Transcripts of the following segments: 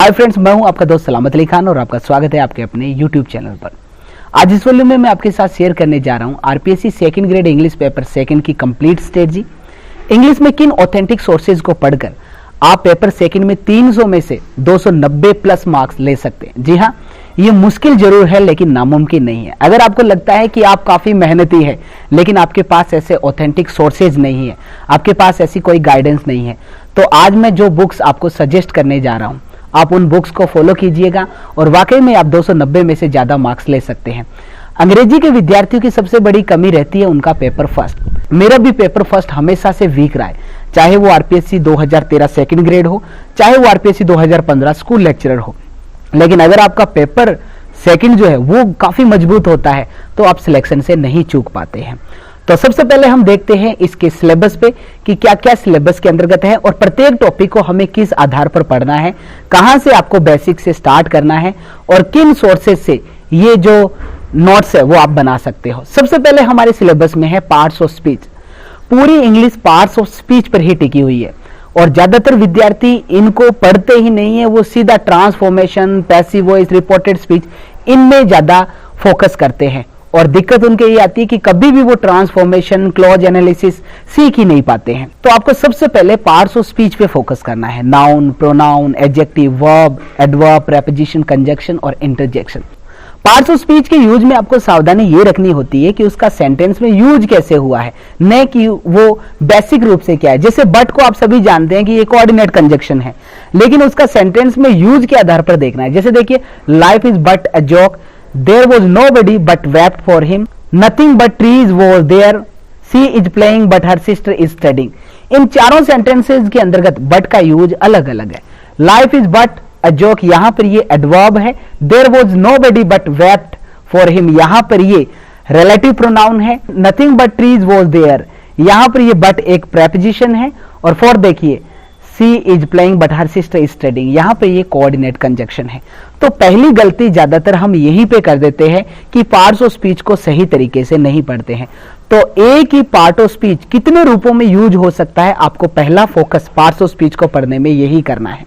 Hi friends, मैं हूं आपका दोस्त सलामत अली खान और आपका स्वागत है आपके अपने यूट्यूब चैनल पर। आज इस वीडियो में मैं आपके साथ शेयर करने जा रहा हूं RPSC second grade English paper second की कंप्लीट स्ट्रेटजी। इंग्लिश में किन ऑथेंटिक सोर्सेज को पढ़कर आप पेपर सेकंड में 300 में से 290 प्लस मार्क्स ले सकते हैं। जी हाँ, ये मुश्किल जरूर है लेकिन नामुमकिन नहीं है। अगर आपको लगता है कि आप काफी मेहनती है लेकिन आपके पास ऐसे ऑथेंटिक सोर्सेज नहीं है, आपके पास ऐसी कोई गाइडेंस नहीं है, तो आज मैं जो बुक्स आपको सजेस्ट करने जा रहा हूं आप उन बुक्स को फॉलो कीजिएगा और वाकई में आप 290 में से ज्यादा मार्क्स ले सकते हैं। अंग्रेजी के विद्यार्थियों की सबसे बड़ी कमी रहती है उनका पेपर फर्स्ट। मेरा भी पेपर फर्स्ट हमेशा से वीक रहा है, चाहे वो आरपीएससी 2013 सेकंड ग्रेड हो, चाहे वो आरपीएससी 2015 स्कूल लेक्चरर हो। लेकिन अगर आपका पेपर सेकंड जो है वो काफी मजबूत होता है तो आप सिलेक्शन से नहीं चूक पाते हैं। तो सबसे पहले हम देखते हैं इसके सिलेबस पे कि क्या क्या सिलेबस के अंतर्गत है और प्रत्येक टॉपिक को हमें किस आधार पर पढ़ना है, कहां से आपको बेसिक से स्टार्ट करना है और किन सोर्सेज से ये जो नोट्स है वो आप बना सकते हो। सबसे पहले हमारे सिलेबस में है पार्ट्स ऑफ स्पीच। पूरी इंग्लिश पार्ट्स ऑफ स्पीच पर ही टिकी हुई है और ज्यादातर विद्यार्थी इनको पढ़ते ही नहीं है, वो सीधा transformation, passive voice, reported speech इनमें ज्यादा फोकस करते हैं और दिक्कत उनके ये आती है कि कभी भी वो ट्रांसफॉर्मेशन, क्लॉज एनालिसिस सीख ही नहीं पाते हैं। तो आपको सबसे पहले पार्ट्स ऑफ स्पीच पे फोकस करना है। Noun, pronoun, adjective, verb, adverb, preposition, conjunction और इंटरजेक्शन। पार्ट्स ऑफ स्पीच के यूज में आपको सावधानी ये रखनी होती है कि उसका सेंटेंस में यूज कैसे हुआ है, न कि वो बेसिक रूप से क्या है। जैसे बट को आप सभी जानते हैं कि ये कोऑर्डिनेट कंजक्शन है, लेकिन उसका सेंटेंस में यूज के आधार पर देखना है। जैसे देखिए, life is but a joke, there was nobody but wept for him, nothing but trees was there, she is playing but her sister is studying। इन चारों सेंटेंसेस के अंतर्गत बट का यूज अलग अलग है। Life is but a joke, यहां पर ये एडवर्ब है। There was nobody but wept for him, यहां पर ये रिलेटिव प्रोनाउन है। Nothing but trees was there, यहां पर ये बट एक प्रेपोजिशन है। और फॉर देखिए, she is playing but her sister is studying, यहां पे ये कोऑर्डिनेट कंजक्शन है। तो पहली गलती ज्यादातर हम यहीं पे कर देते हैं कि पार्ट्स ऑफ स्पीच को सही तरीके से नहीं पढ़ते हैं। तो एक ही पार्ट ऑफ स्पीच कितने रूपों में यूज हो सकता है, आपको पहला फोकस पार्ट्स ऑफ स्पीच को पढ़ने में यही करना है।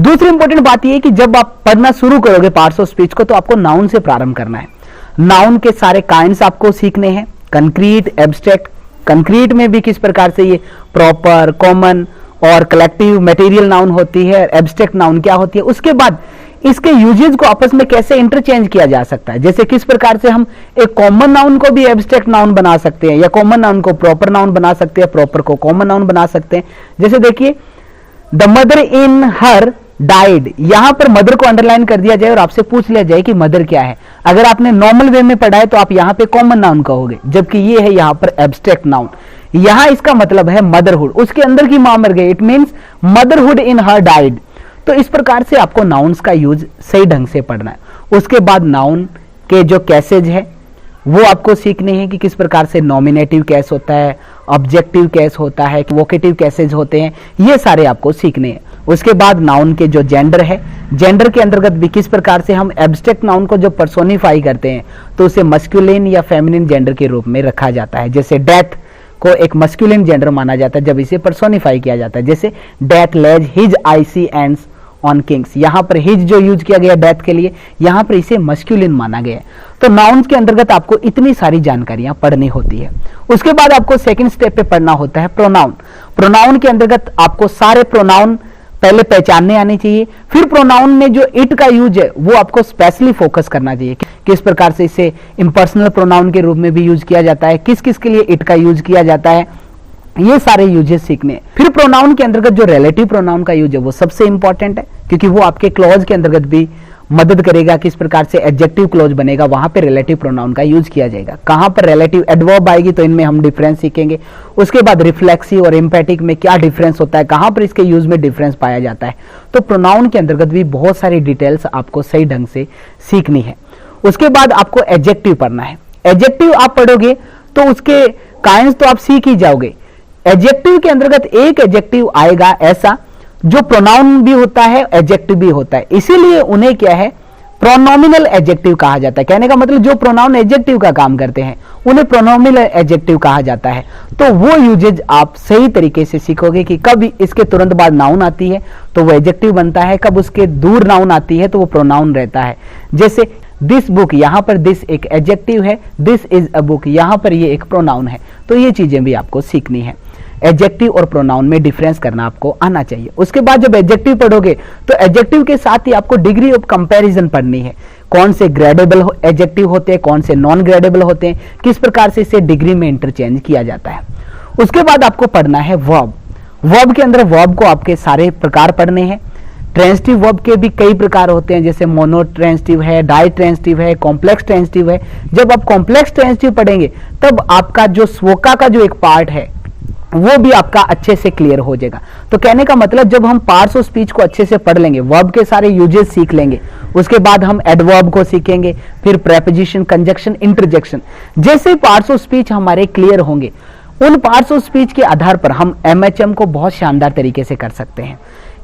दूसरी इंपॉर्टेंट बात यह है कि जब आप पढ़ना शुरू करोगे पार्ट्स ऑफ स्पीच को तो आपको नाउन से प्रारंभ करना है। नाउन के सारे काइंड्स आपको सीखने हैं, कंक्रीट, एब्स्ट्रैक्ट। कंक्रीट में भी किस प्रकार से ये प्रॉपर, कॉमन और कलेक्टिव मटेरियल नाउन होती है, एब्स्ट्रैक्ट नाउन क्या होती है, उसके बाद इसके यूजेज को आपस में कैसे इंटरचेंज किया जा सकता है। जैसे किस प्रकार से हम एक कॉमन नाउन को भी एब्स्ट्रैक्ट नाउन बना सकते हैं या कॉमन नाउन को प्रॉपर नाउन बना सकते हैं, प्रॉपर को कॉमन नाउन बना सकते हैं। जैसे देखिए, the mother in her died, यहां पर मदर को अंडरलाइन कर दिया जाए और आपसे पूछ लिया जाए कि मदर क्या है। अगर आपने नॉर्मल वे में पढ़ा है तो आप यहां पे कॉमन नाउन कहोगे, जबकि ये है यहां पर एब्स्ट्रैक्ट नाउन। यहां इसका मतलब है मदरहुड, उसके अंदर की मां मर गई, it means motherhood in her died. तो इस प्रकार से आपको नाउन्स का यूज सही ढंग से पढ़ना है। उसके बाद नाउन के जो कैसेज है वो आपको सीखने हैं कि किस प्रकार से नॉमिनेटिव कैस होता है, ऑब्जेक्टिव कैस होता है, वोकेटिव कैसेज होते हैं, ये सारे आपको सीखने हैं। उसके बाद नाउन के जो जेंडर है, जेंडर के अंतर्गत भी किस प्रकार से हम एब्स्ट्रैक्ट नाउन को जब पर्सोनिफाई करते हैं तो उसे मस्कुलिन या फेमिनिन जेंडर के रूप में रखा जाता है। जैसे डेथ को एक मस्कुलिन जेंडर माना जाता है जब इसे पर्सोनिफाई किया जाता है। जैसे death lays his icy hands on kings, यहां पर हिज जो यूज किया गया डेथ के लिए, यहां पर इसे मस्कुलिन माना गया है। तो नाउन्स के अंतर्गत आपको इतनी सारी जानकारियां पढ़नी होती है। उसके बाद आपको सेकंड स्टेप पे पढ़ना होता है प्रोनाउन। प्रोनाउन के अंतर्गत आपको सारे प्रोनाउन पहले पहचानने आने चाहिए, फिर प्रोनाउन में जो इट का यूज है वो आपको स्पेशली फोकस करना चाहिए। किस प्रकार से इसे इंपर्सनल प्रोनाउन के रूप में भी यूज किया जाता है, किस किस के लिए इट का यूज किया जाता है, ये सारे यूजेस सीखने। फिर प्रोनाउन के अंतर्गत जो रिलेटिव प्रोनाउन का यूज है वो सबसे इंपॉर्टेंट है क्योंकि वो आपके क्लॉज के अंतर्गत भी मदद करेगा। किस प्रकार से एडजेक्टिव क्लॉज बनेगा, वहां पे रिलेटिव प्रोनाउन का यूज किया जाएगा। कहां पर रिलेटिव एडवर्ब आएगी तो इनमें हम डिफरेंस सीखेंगे। उसके बाद रिफ्लेक्सिव और एम्पैथिक में क्या डिफरेंस होता है, कहां पर इसके यूज में डिफरेंस पाया जाता है। तो प्रोनाउन के अंतर्गत भी बहुत सारी डिटेल्स आपको सही ढंग से सीखनी है। उसके बाद आपको एडजेक्टिव पढ़ना है। एडजेक्टिव आप पढ़ोगे तो उसके काइंड्स तो आप सीख ही जाओगे। एडजेक्टिव के अंतर्गत एक एडजेक्टिव आएगा ऐसा जो प्रोनाउन भी होता है, एडजेक्टिव भी होता है, इसीलिए उन्हें क्या है प्रोनोमिनल एडजेक्टिव कहा जाता है। कहने का मतलब जो प्रोनाउन एडजेक्टिव का काम करते हैं उन्हें प्रोनोमिनल एडजेक्टिव कहा जाता है। तो वो यूजेज आप सही तरीके से सीखोगे कि कब इसके तुरंत बाद नाउन आती है तो वो एडजेक्टिव बनता है, कब उसके दूर नाउन आती है तो वो प्रोनाउन रहता है। जैसे दिस बुक, यहां पर दिस एक एडजेक्टिव है, दिस इज अ बुक यहां पर ये एक प्रोनाउन है। तो ये चीजें भी आपको सीखनी है। एडजेक्टिव और प्रोनाउन में डिफरेंस करना आपको आना चाहिए। उसके बाद जब एडजेक्टिव पढ़ोगे तो एडजेक्टिव के साथ ही आपको डिग्री ऑफ कंपैरिजन पढ़नी है। कौन से ग्रेडेबल एडजेक्टिव होते हैं, कौन से नॉन ग्रेडेबल होते हैं, किस प्रकार से इसे डिग्री में इंटरचेंज किया जाता है। उसके बाद आपको पढ़ना है वर्ब। वर्ब के अंदर वर्ब को आपके सारे प्रकार पढ़ने हैं। ट्रांजिटिव वर्ब के भी कई प्रकार होते हैं, जैसे मोनो ट्रांजिटिव है, डाई ट्रांजिटिव है, कॉम्प्लेक्स ट्रांजिटिव है। जब आप कॉम्प्लेक्स ट्रांजिटिव पढ़ेंगे तब आपका जो स्वका का जो एक पार्ट है वो भी आपका अच्छे से क्लियर हो जाएगा। तो कहने का मतलब जब हम पार्ट्स ऑफ स्पीच को अच्छे से पढ़ लेंगे, वर्ब के सारे यूजेस सीख लेंगे, उसके बाद हम एडवर्ब को सीखेंगे, फिर प्रेपोजिशन, कंजक्शन, इंटरजेक्शन जैसे पार्ट्स ऑफ स्पीच हमारे क्लियर होंगे, उन पार्ट्स ऑफ स्पीच के आधार पर हम एमएचएम को बहुत शानदार तरीके से कर सकते हैं।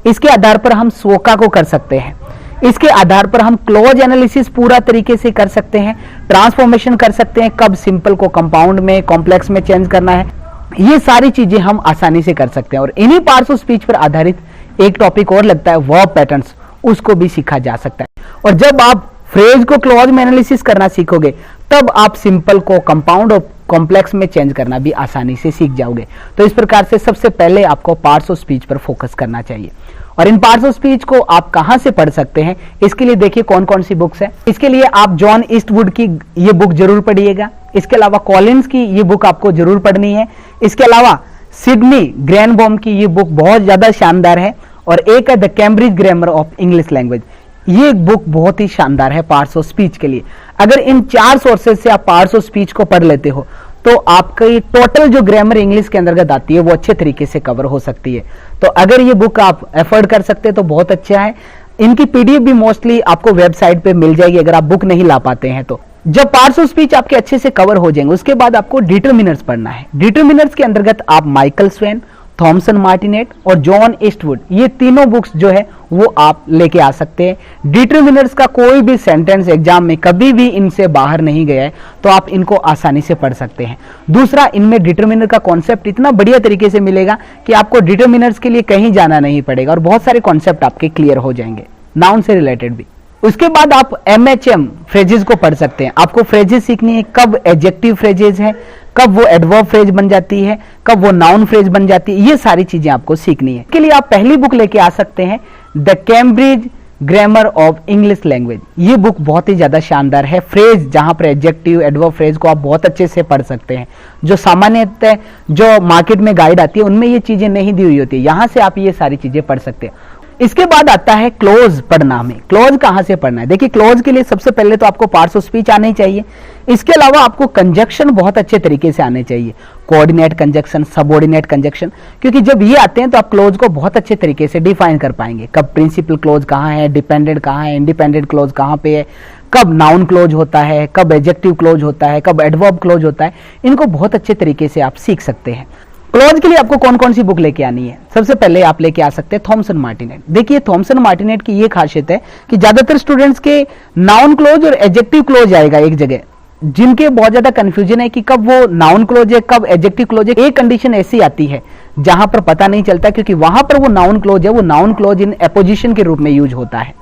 इसके आधार पर हम स्वका को कर सकते हैं। इसके आधार पर हम क्लॉज एनालिसिस पूरा तरीके से कर सकते हैं, ट्रांसफॉर्मेशन कर सकते हैं, कब सिंपल को कंपाउंड में, कॉम्प्लेक्स में चेंज करना है, ये सारी चीजें हम आसानी से कर सकते हैं। और इन्हीं पार्ट्स ऑफ स्पीच पर आधारित एक टॉपिक और लगता है वर्ब पैटर्न्स, उसको भी सीखा जा सकता है। और जब आप फ्रेज को क्लॉज में एनालिसिस करना सीखोगे तब आप सिंपल को कंपाउंड और कॉम्प्लेक्स में चेंज करना भी आसानी से सीख जाओगे। तो इस प्रकार से सबसे पहले आपको पार्ट्स ऑफ स्पीच पर फोकस करना चाहिए। और इन पार्ट्स ऑफ स्पीच को आप कहां से पढ़ सकते हैं, इसके लिए देखिए कौन कौन सी बुक्स है। इसके लिए आप जॉन ईस्टवुड की ये बुक जरूर पढ़िएगा। इसके अलावा कॉलिंस की ये बुक आपको जरूर पढ़नी है। इसके अलावा सिडनी ग्रैनबॉम की ये बुक बहुत ज्यादा शानदार है। और एक है the Cambridge grammar of English language, ये बुक बहुत ही शानदार है पार्ट्स ऑफ स्पीच के लिए। अगर इन 4 सोर्सेज से आप पार्ट्स ऑफ स्पीच को पढ़ लेते हो तो आपका ये टोटल जो ग्रामर इंग्लिश के अंतर्गत आती है वो अच्छे तरीके से कवर हो सकती है। तो अगर ये बुक आप एफर्ड कर सकते हैं तो बहुत अच्छा है। इनकी पीडीएफ भी मोस्टली आपको वेबसाइट पे मिल जाएगी अगर आप बुक नहीं ला पाते हैं तो। जब पार्ट्स ऑफ स्पीच आपके अच्छे से कवर हो जाएंगे उसके बाद आपको डिटरमिनर्स पढ़ना है। डिटरमिनर्स के अंतर्गत आप माइकल स्वेन, थॉमसन मार्टिनेट और जॉन ईस्टवुड ये तीनों बुक्स जो है वो आप लेके आ सकते हैं। डिटरमिनर्स का कोई भी सेंटेंस एग्जाम में कभी भी इनसे बाहर नहीं गया है तो आप इनको आसानी से पढ़ सकते हैं। दूसरा, इनमें डिटरमिनर का कॉन्सेप्ट इतना बढ़िया तरीके से मिलेगा कि आपको डिटरमिनर्स के लिए कहीं जाना नहीं पड़ेगा और बहुत सारे कॉन्सेप्ट आपके क्लियर हो जाएंगे, नाउन से रिलेटेड भी। उसके बाद आप एमएचएम फ्रेजेस को पढ़ सकते हैं। आपको फ्रेजेस सीखनी है, कब एडजेक्टिव फ्रेजेस है, कब वो एडवर्ब फ्रेज बन जाती है, कब वो नाउन फ्रेज बन जाती है, ये सारी चीजें आपको सीखनी है। इसके लिए आप पहली बुक लेके आ सकते हैं the Cambridge grammar of English language. ये बुक बहुत ही ज्यादा शानदार है। फ्रेज जहां पर एडजेक्टिव, एडवर्ब फ्रेज को आप बहुत अच्छे से पढ़ सकते हैं। जो सामान्यतः जो मार्केट में गाइड आती है उनमें ये चीजें नहीं दी हुई होती है, यहां से आप ये सारी चीजें पढ़ सकते हैं। इसके बाद आता है क्लोज पढ़ना। में क्लोज कहां से पढ़ना है, देखिए क्लोज के लिए सबसे पहले तो आपको पार्ट्स ऑफ स्पीच आने चाहिए। इसके अलावा आपको कंजक्शन बहुत अच्छे तरीके से आने चाहिए, कोऑर्डिनेट कंजक्शन, सबऑर्डिनेट कंजक्शन, क्योंकि जब ये आते हैं तो आप क्लोज को बहुत अच्छे तरीके से डिफाइन कर पाएंगे। कब प्रिंसिपल क्लोज कहां है, डिपेंडेंट कहां है, इंडिपेंडेंट क्लोज कहां पे है, कब नाउन क्लोज होता है, कब एडजेक्टिव क्लोज होता है, कब एडवर्ब क्लोज होता है, इनको बहुत अच्छे तरीके से आप सीख सकते हैं। क्लोज के लिए आपको कौन कौन सी बुक लेके आनी है, सबसे पहले आप लेके आ सकते हैं थॉमसन मार्टिनेट। देखिए थॉमसन मार्टिनेट की ये खासियत है कि ज्यादातर स्टूडेंट्स के नाउन क्लोज और एडजेक्टिव क्लोज आएगा एक जगह, जिनके बहुत ज्यादा कंफ्यूजन है कि कब वो नाउन क्लोज है, कब एडजेक्टिव क्लोज है। एक कंडीशन ऐसी आती है जहां पर पता नहीं चलता, क्योंकि वहां पर वो नाउन क्लोज है, वो नाउन क्लोज इन एपोजिशन के रूप में यूज होता है।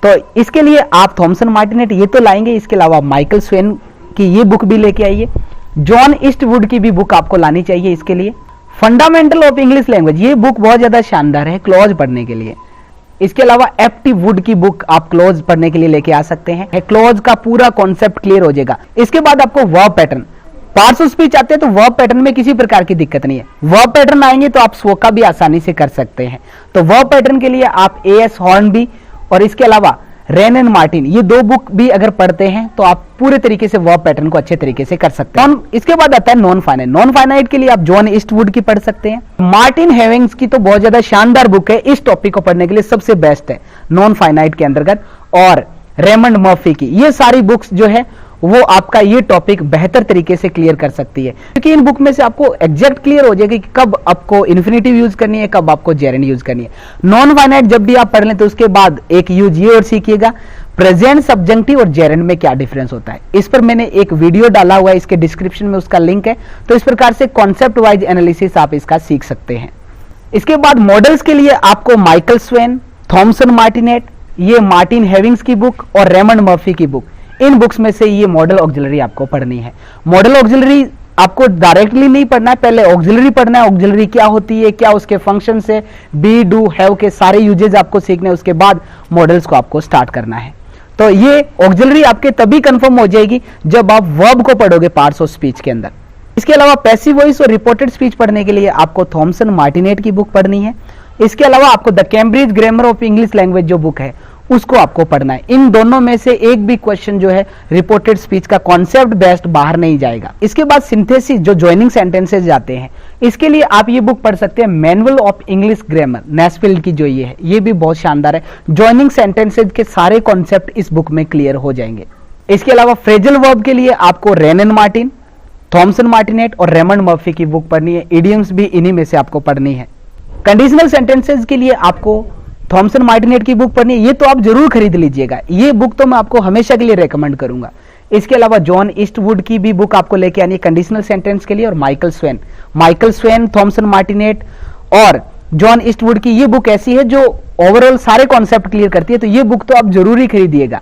तो इसके लिए आप थॉमसन मार्टिनेट ये तो लाएंगे, इसके अलावा माइकल स्वेन की ये बुक भी लेके आइए। जॉन ईस्टवुड की भी बुक आपको लानी चाहिए। इसके लिए फंडामेंटल ऑफ इंग्लिश लैंग्वेज, ये बुक बहुत ज्यादा शानदार है क्लोज पढ़ने के लिए। इसके अलावा एफ.टी. वुड की बुक आप क्लोज पढ़ने के लिए लेके आ सकते हैं, क्लोज का पूरा कॉन्सेप्ट क्लियर हो जाएगा। इसके बाद आपको verb pattern, parts of speech आते हैं तो वर्ब पैटर्न में किसी प्रकार की दिक्कत नहीं है। वर्ब पैटर्न आएंगे तो आप स्वका भी आसानी से कर सकते हैं। तो वर्ब पैटर्न के लिए आप ए.एस. हॉर्नबी और इसके अलावा रेन एंड मार्टिन, ये 2 बुक भी अगर पढ़ते हैं तो आप पूरे तरीके से वर्ब पैटर्न को अच्छे तरीके से कर सकते हैं। इसके बाद आता है नॉन फाइनाइट। नॉन फाइनाइट के लिए आप जॉन ईस्टवुड की पढ़ सकते हैं। मार्टिन हेविंग्स की तो बहुत ज्यादा शानदार बुक है, इस टॉपिक को पढ़ने के लिए सबसे बेस्ट है नॉन फाइनाइट के अंतर्गत। और रेमंड मर्फी की ये सारी बुक्स जो है वो आपका ये टॉपिक बेहतर तरीके से क्लियर कर सकती है, क्योंकि इन बुक में से आपको एग्जैक्ट क्लियर हो जाएगा कि कब आपको इन्फिनेटिव यूज करनी है, कब आपको जेरेंड यूज करनी है। नॉन फाइनाइट जब भी आप पढ़ लें तो उसके बाद एक यूज ये और सीखिएगा, प्रेजेंट सब्जेक्टिव और जेरेंड में क्या डिफरेंस होता है, इस पर मैंने एक वीडियो डाला हुआ है, इसके डिस्क्रिप्शन में उसका लिंक है। तो इस प्रकार से कॉन्सेप्ट वाइज एनालिसिस आप इसका सीख सकते हैं। इसके बाद मॉडल्स के लिए आपको माइकल स्वेन, थॉमसन मार्टिनेट, ये मार्टिन हेविंग्स की बुक और रेमंड मर्फी की बुक, इन बुक्स में से ये मॉडल ऑक्सिलरी आपको पढ़नी है। मॉडल ऑक्सिलरी आपको डायरेक्टली नहीं पढ़ना है, पहले ऑक्सिलरी पढ़ना है, ऑक्सिलरी क्या होती है, क्या उसके फंक्शन है, बी, डू, हैव के सारे यूजेज आपको सीखने, उसके बाद मॉडल्स को आपको स्टार्ट करना है। तो ये ऑक्सिलरी आपके तभी कंफर्म हो जाएगी जब आप वर्ब को पढ़ोगे पार्ट्स ऑफ स्पीच के अंदर। इसके अलावा पैसिव वॉइस और रिपोर्टेड स्पीच पढ़ने के लिए आपको थॉमसन मार्टिनेट की बुक पढ़नी है। इसके अलावा आपको the Cambridge grammar of English language जो बुक है उसको आपको पढ़ना है। इन दोनों में से एक भी क्वेश्चन जो है रिपोर्टेड स्पीच का कॉन्सेप्ट बेस्ड बाहर नहीं जाएगा। इसके बाद सिंथेसिस जो ज्वाइनिंग सेंटेंसेस जाते हैं, इसके लिए आप ये बुक पढ़ सकते हैं, manual of English grammar, Nesfield की जो ये भी बहुत शानदार है। ज्वाइनिंग सेंटेंसेस के सारे कॉन्सेप्ट इस बुक में क्लियर हो जाएंगे। इसके अलावा फ्रेजल वर्ब के लिए आपको रेनन मार्टिन, थॉमसन मार्टिनेट और रेमंड मर्फी की बुक पढ़नी है। इडियम्स भी इन्हीं में से आपको पढ़नी है। कंडीशनल सेंटेंसेस के लिए आपको थॉमसन मार्टिनेट की बुक पढ़नी है, ये तो आप जरूर खरीद लीजिएगा, ये बुक तो मैं आपको हमेशा के लिए रेकमेंड करूंगा। इसके अलावा जॉन ईस्टवुड की भी बुक आपको लेके आनी है कंडीशनल सेंटेंस के लिए, और माइकल स्वेन, थॉमसन मार्टिनेट और जॉन ईस्टवुड की ये बुक ऐसी है जो ओवरऑल सारे कॉन्सेप्ट क्लियर करती है, तो ये बुक तो आप जरूर ही खरीदिएगा।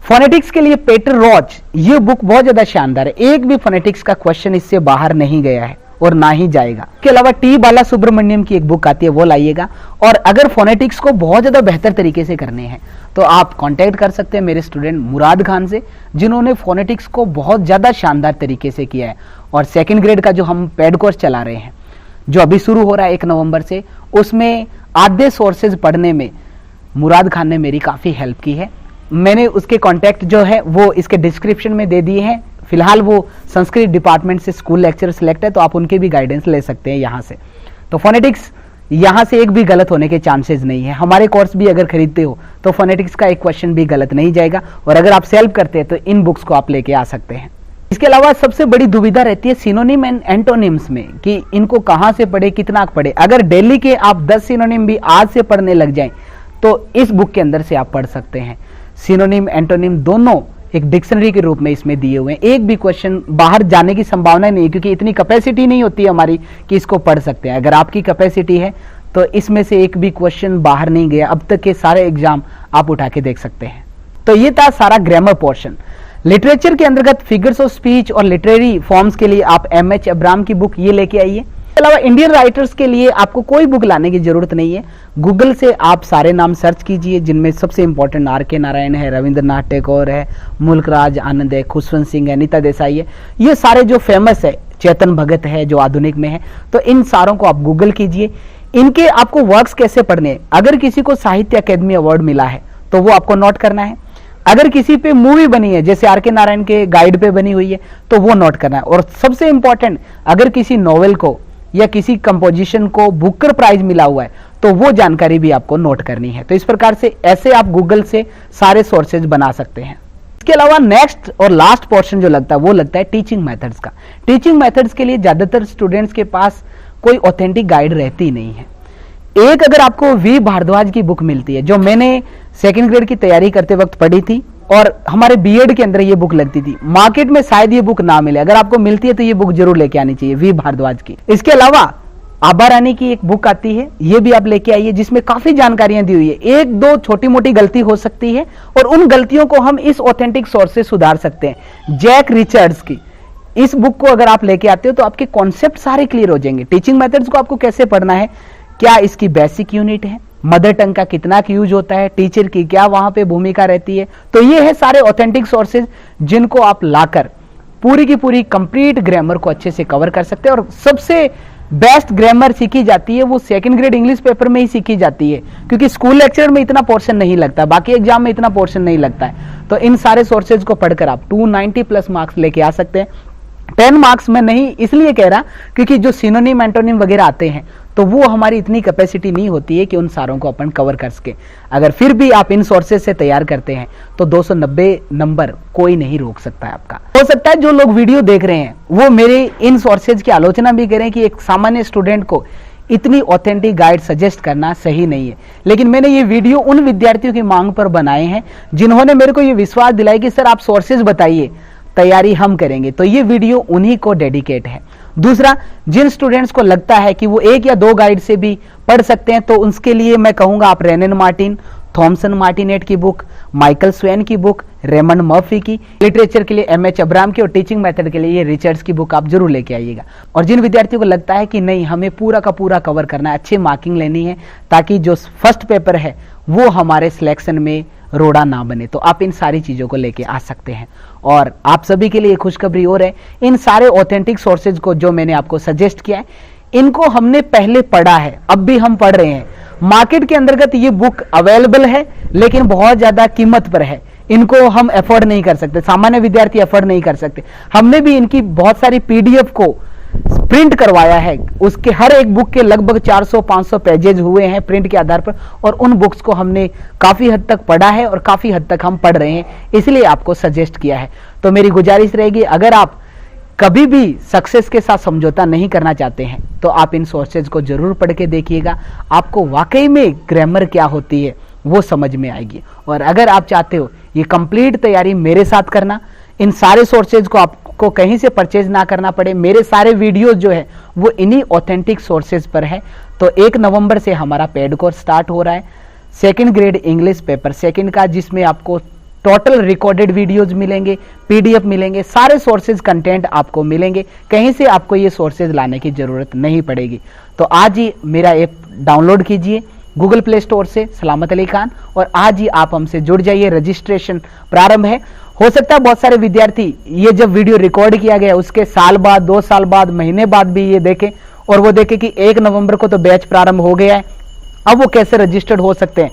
फोनेटिक्स के लिए पीटर रॉच, ये बुक बहुत ज्यादा शानदार है, एक भी फोनेटिक्स का क्वेश्चन इससे बाहर नहीं गया है और ना ही जाएगा। इसके अलावा टी बाला सुब्रमण्यम की एक बुक आती है, वो लाइएगा। और अगर फोनेटिक्स को बहुत ज्यादा बेहतर तरीके से करने हैं तो आप कांटेक्ट कर सकते हैं मेरे स्टूडेंट मुराद खान से, जिन्होंने फोनेटिक्स को बहुत ज्यादा शानदार तरीके से किया है। और सेकंड ग्रेड का जो हम पेड कोर्स चला रहे हैं, जो अभी शुरू हो रहा है 1 नवंबर से, उसमें आधे सोर्सेज पढ़ने में मुराद खान ने मेरी काफी हेल्प की है। मैंने उसके कॉन्टैक्ट जो है वो इसके डिस्क्रिप्शन में दे दिए हैं। फिलहाल वो संस्कृत डिपार्टमेंट से स्कूल लेक्चर सिलेक्ट है, तो आप उनके भी गाइडेंस ले सकते हैं यहाँ से। तो फोनेटिक्स यहाँ से एक भी गलत होने के चांसेस नहीं है। हमारे कोर्स भी अगर खरीदते हो तो फोनेटिक्स का एक क्वेश्चन भी गलत नहीं जाएगा, और अगर आप सेल्फ करते हैं तो इन बुक्स को आप लेके आ सकते हैं। इसके अलावा सबसे बड़ी दुविधा रहती है सिनोनिम एंड एंटोनिम्स में, कि इनको कहाँ से पढ़े, कितना पढ़े। अगर डेली के आप 10 सिनोनिम भी आज से पढ़ने लग जाएं तो इस बुक के अंदर से आप पढ़ सकते हैं। सिनोनिम एंटोनिम दोनों एक डिक्शनरी के रूप में इसमें दिए हुए हैं। एक भी क्वेश्चन बाहर जाने की संभावना नहीं है, क्योंकि इतनी कैपेसिटी नहीं होती है हमारी कि इसको पढ़ सकते हैं। अगर आपकी कैपेसिटी है तो इसमें से एक भी क्वेश्चन बाहर नहीं गया। अब तक के सारे एग्जाम आप उठा के देख सकते हैं। तो ये था सारा ग्रामर पोर्शन। लिटरेचर के अंतर्गत फिगर्स ऑफ स्पीच और लिटरेरी फॉर्म्स के लिए आप MH अब्राम की बुक ये लेके आइए। इसके अलावा इंडियन राइटर्स के लिए आपको कोई बुक लाने की जरूरत नहीं है। गूगल से आप सारे नाम सर्च कीजिए, जिनमें सबसे इंपॉर्टेंट R.K. नारायण है, रविंद्रनाथ टैगोर है, मुल्कराज आनंद है, खुशवंत सिंह है, नीता देसाई है, ये सारे जो फेमस है, चेतन भगत है जो आधुनिक में है। तो इन सारों को आप गूगल कीजिए। इनके आपको वर्क्स कैसे पढ़ने हैं, अगर किसी को साहित्य अकेदमी अवार्ड मिला है तो वो आपको नोट करना है। अगर किसी पे मूवी बनी है, जैसे R.K. नारायण के गाइड पे बनी हुई है, तो वो नोट करना है। और सबसे इंपॉर्टेंट, अगर किसी नॉवेल को या किसी कंपोजिशन को बुकर प्राइज मिला हुआ है तो वो जानकारी भी आपको नोट करनी है। तो इस प्रकार से ऐसे आप गूगल से सारे सोर्सेज बना सकते हैं। इसके अलावा नेक्स्ट और लास्ट पोर्शन जो लगता है वो लगता है टीचिंग मेथड्स का। टीचिंग मेथड्स के लिए ज्यादातर स्टूडेंट्स के पास कोई ऑथेंटिक गाइड रहती नहीं है। एक अगर आपको वी भारद्वाज की बुक मिलती है, जो मैंने सेकंड ग्रेड की तैयारी करते वक्त पढ़ी थी, और हमारे बीएड के अंदर ये बुक लगती थी। मार्केट में शायद ये बुक ना मिले, अगर आपको मिलती है तो ये बुक जरूर लेके आनी चाहिए, वी भारद्वाज की। इसके अलावा आबा रानी की एक बुक आती है, ये भी आप लेके आइए, जिसमें काफी जानकारियां दी हुई है। एक दो छोटी मोटी गलती हो सकती है और उन गलतियों को हम इस ऑथेंटिक सोर्स से सुधार सकते हैं। जैक रिचर्ड्स की इस बुक को अगर आप लेके आते हो तो आपके कॉन्सेप्ट सारे क्लियर हो जाएंगे। टीचिंग मेथड्स को आपको कैसे पढ़ना है, क्या इसकी बेसिक यूनिट है, मदर टंग का कितना यूज होता है, टीचर की क्या वहां पे भूमिका रहती है। तो ये है सारे ऑथेंटिक सोर्सेज जिनको आप लाकर पूरी की पूरी कंप्लीट ग्रामर को अच्छे से कवर कर सकते हैं। और सबसे बेस्ट ग्रामर सीखी जाती है वो सेकंड ग्रेड इंग्लिश पेपर में ही सीखी जाती है, क्योंकि स्कूल लेक्चर में इतना पोर्शन नहीं लगता, बाकी एग्जाम में इतना पोर्शन नहीं लगता है। तो इन सारे सोर्सेज को पढ़कर आप 290+ मार्क्स लेके आ सकते हैं। 10 मार्क्स में नहीं इसलिए कह रहा क्योंकि जो सिनोनिम एंटोनिम वगैरह आते हैं तो वो हमारी इतनी कैपेसिटी नहीं होती है कि उन सारों को अपन कवर कर सके। अगर फिर भी आप इन सोर्सेज से तैयार करते हैं तो 290 नंबर कोई नहीं रोक सकता है आपका। हो सकता है जो लोग वीडियो देख रहे हैं वो मेरे इन सोर्सेज की आलोचना भी करें कि एक सामान्य स्टूडेंट को इतनी ऑथेंटिक गाइड सजेस्ट करना सही नहीं है। लेकिन मैंने ये वीडियो उन विद्यार्थियों की मांग पर बनाए हैं जिन्होंने मेरे को ये विश्वास दिलाया कि सर आप सोर्सेज बताइए, तैयारी हम करेंगे। तो ये वीडियो उन्हीं को डेडिकेट है। दूसरा, जिन स्टूडेंट्स को लगता है कि वो एक या दो गाइड से भी पढ़ सकते हैं, तो उसके लिए मैं कहूंगा आप रेनन मार्टिन, थॉमसन मार्टिनेट की बुक, माइकल स्वेन की बुक, रेमंड मर्फी की, लिटरेचर के लिए एमएच अब्राहम की, और टीचिंग मेथड के लिए ये रिचर्ड्स की बुक आप जरूर लेके आइएगा। और जिन विद्यार्थियों को लगता है कि नहीं हमें पूरा का पूरा कवर करना है, अच्छी मार्किंग लेनी है ताकि जो फर्स्ट पेपर है वो हमारे सिलेक्शन में रोड़ा ना बने, तो आप इन सारी चीजों को लेके आ सकते हैं। और आप सभी के लिए खुशखबरी और है, इन सारे ऑथेंटिक सोर्सेज को जो मैंने आपको सजेस्ट किया है, इनको हमने पहले पढ़ा है, अब भी हम पढ़ रहे हैं। मार्केट के अंतर्गत ये बुक अवेलेबल है लेकिन बहुत ज्यादा कीमत पर है, इनको हम अफोर्ड नहीं कर सकते, सामान्य विद्यार्थी अफोर्ड नहीं कर सकते। हमने भी इनकी बहुत सारी पीडीएफ को प्रिंट करवाया है, उसके हर एक बुक के लगभग 400-500 पेजेज हुए हैं प्रिंट के आधार पर, और उन बुक्स को हमने काफी हद तक पढ़ा है और काफी हद तक हम पढ़ रहे हैं, इसलिए आपको सजेस्ट किया है। तो मेरी गुजारिश रहेगी, अगर आप कभी भी सक्सेस के साथ समझौता नहीं करना चाहते हैं तो आप इन सोर्सेज को जरूर पढ़ के देखिएगा, आपको वाकई में ग्रामर क्या होती है वो समझ में आएगी। और अगर आप चाहते हो ये कंप्लीट तैयारी मेरे साथ करना, इन सारे सोर्सेज को आपको कहीं से परचेज ना करना पड़े, मेरे सारे वीडियोस जो है वो इन्हीं ऑथेंटिक सोर्सेज पर है, तो 1 नवंबर से हमारा पेड कोर्स स्टार्ट हो रहा है second grade English paper second का, जिसमें आपको टोटल रिकॉर्डेड वीडियोज मिलेंगे, पीडीएफ मिलेंगे, सारे सोर्सेज कंटेंट आपको मिलेंगे, कहीं से आपको ये सोर्सेज लाने की जरूरत नहीं पड़ेगी। तो आज ही मेरा ऐप डाउनलोड कीजिए गूगल प्ले स्टोर से, सलामत अली खान, और आज ही आप हमसे जुड़ जाइए। रजिस्ट्रेशन प्रारंभ है। हो सकता है बहुत सारे विद्यार्थी ये जब वीडियो रिकॉर्ड किया गया उसके साल बाद, 2 साल बाद, महीने बाद भी ये देखें और वो देखें कि 1 नवंबर को तो बैच प्रारंभ हो गया है, अब वो कैसे रजिस्टर्ड हो सकते हैं,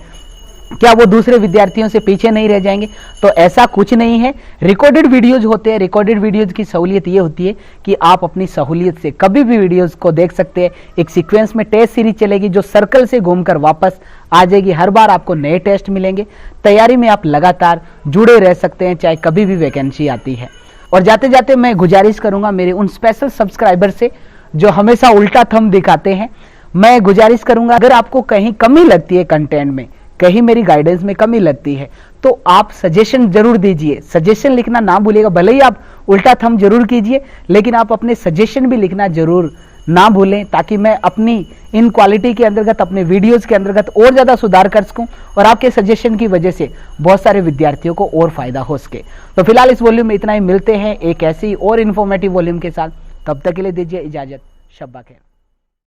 क्या वो दूसरे विद्यार्थियों से पीछे नहीं रह जाएंगे? तो ऐसा कुछ नहीं है। रिकॉर्डेड वीडियोज होते हैं, रिकॉर्डेड वीडियोज की सहूलियत ये होती है कि आप अपनी सहूलियत से कभी भी वीडियोज को देख सकते हैं। एक सीक्वेंस में टेस्ट सीरीज चलेगी जो सर्कल से घूमकर वापस आ जाएगी, हर बार आपको नए टेस्ट मिलेंगे। तैयारी में आप लगातार जुड़े रह सकते हैं चाहे कभी भी वैकेंसी आती है। और जाते जाते मैं गुजारिश करूंगा मेरे उन स्पेशल सब्सक्राइबर से जो हमेशा उल्टा थंब दिखाते हैं, मैं गुजारिश करूंगा अगर आपको कहीं कमी लगती है कंटेंट में, कहीं मेरी गाइडेंस में कमी लगती है, तो आप सजेशन जरूर दीजिए। सजेशन लिखना ना भूलिएगा, भले ही आप उल्टा थंब जरूर कीजिए लेकिन आप अपने सजेशन भी लिखना जरूर ना भूलें, ताकि मैं अपनी इन क्वालिटी के अंतर्गत, अपने वीडियोस के अंतर्गत और ज्यादा सुधार कर सकूं और आपके सजेशन की वजह से बहुत सारे विद्यार्थियों को और फायदा हो सके। तो फिलहाल इस वॉल्यूम में इतना ही, मिलते हैं एक ऐसी और इन्फॉर्मेटिव वॉल्यूम के साथ, तब तक के लिए दीजिए इजाजत। शब्बा खैर।